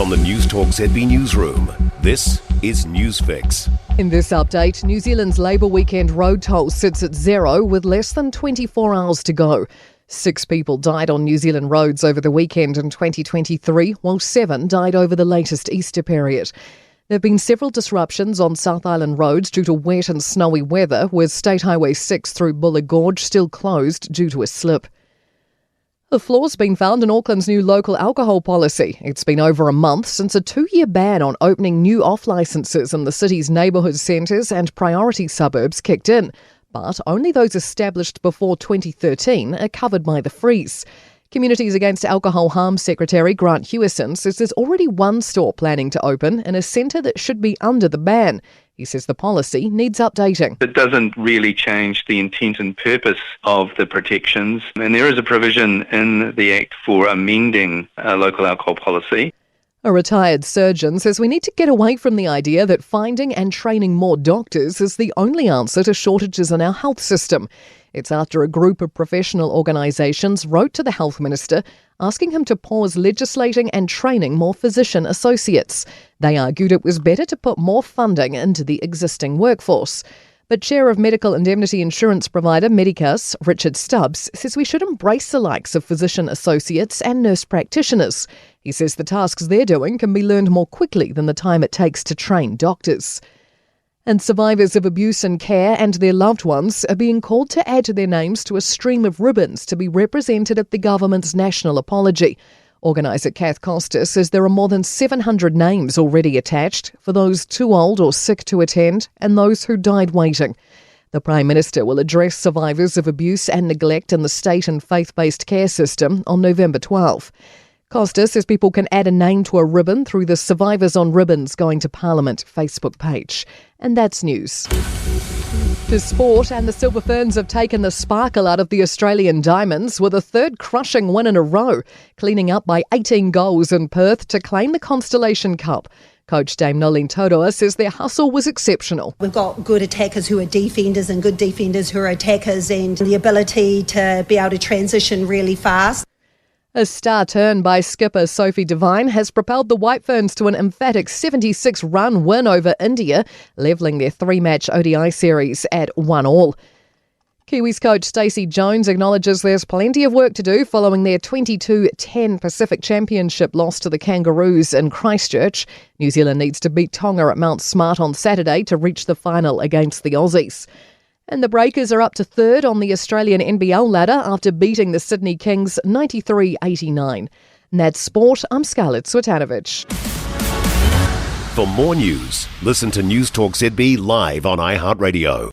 From the Newstalk ZB newsroom, this is Newsfix. In this update, New Zealand's Labour Weekend road toll sits at zero with less than 24 hours to go. 6 people died on New Zealand roads over the weekend in 2023, while 7 died over the latest Easter period. There have been several disruptions on South Island roads due to wet and snowy weather, with State Highway 6 through Buller Gorge still closed due to a slip. A flaw's been found in Auckland's new local alcohol policy. It's been over a month since a 2-year ban on opening new off-licences in the city's neighbourhood centres and priority suburbs kicked in. But only those established before 2013 are covered by the freeze. Communities Against Alcohol Harm Secretary Grant Hewison says there's already one store planning to open in a centre that should be under the ban. He says the policy needs updating. It doesn't really change the intent and purpose of the protections, and there is a provision in the Act for amending local alcohol policy. A retired surgeon says we need to get away from the idea that finding and training more doctors is the only answer to shortages in our health system. It's after a group of professional organisations wrote to the Health Minister asking him to pause legislating and training more physician associates. They argued it was better to put more funding into the existing workforce. But Chair of Medical Indemnity Insurance provider Medicus, Richard Stubbs, says we should embrace the likes of physician associates and nurse practitioners. He says the tasks they're doing can be learned more quickly than the time it takes to train doctors. And survivors of abuse in care and their loved ones are being called to add their names to a stream of ribbons to be represented at the government's national apology. Organiser Kath Costa says there are more than 700 names already attached for those too old or sick to attend and those who died waiting. The Prime Minister will address survivors of abuse and neglect in the state and faith-based care system on November 12. Costa says people can add a name to a ribbon through the Survivors on Ribbons Going to Parliament Facebook page. And that's news. To sport, and the Silver Ferns have taken the sparkle out of the Australian Diamonds with a third crushing win in a row, cleaning up by 18 goals in Perth to claim the Constellation Cup. Coach Dame Nolene Toroa says their hustle was exceptional. We've got good attackers who are defenders and good defenders who are attackers, and the ability to be able to transition really fast. A star turn by skipper Sophie Devine has propelled the White Ferns to an emphatic 76-run win over India, levelling their 3-match ODI series at 1-1. Kiwis coach Stacey Jones acknowledges there's plenty of work to do following their 22-10 Pacific Championship loss to the Kangaroos in Christchurch. New Zealand needs to beat Tonga at Mount Smart on Saturday to reach the final against the Aussies. And the Breakers are up to third on the Australian NBL ladder after beating the Sydney Kings 93-89. And that's sport. I'm Scarlett Swetanovic. For more news, listen to Newstalk ZB live on iHeartRadio.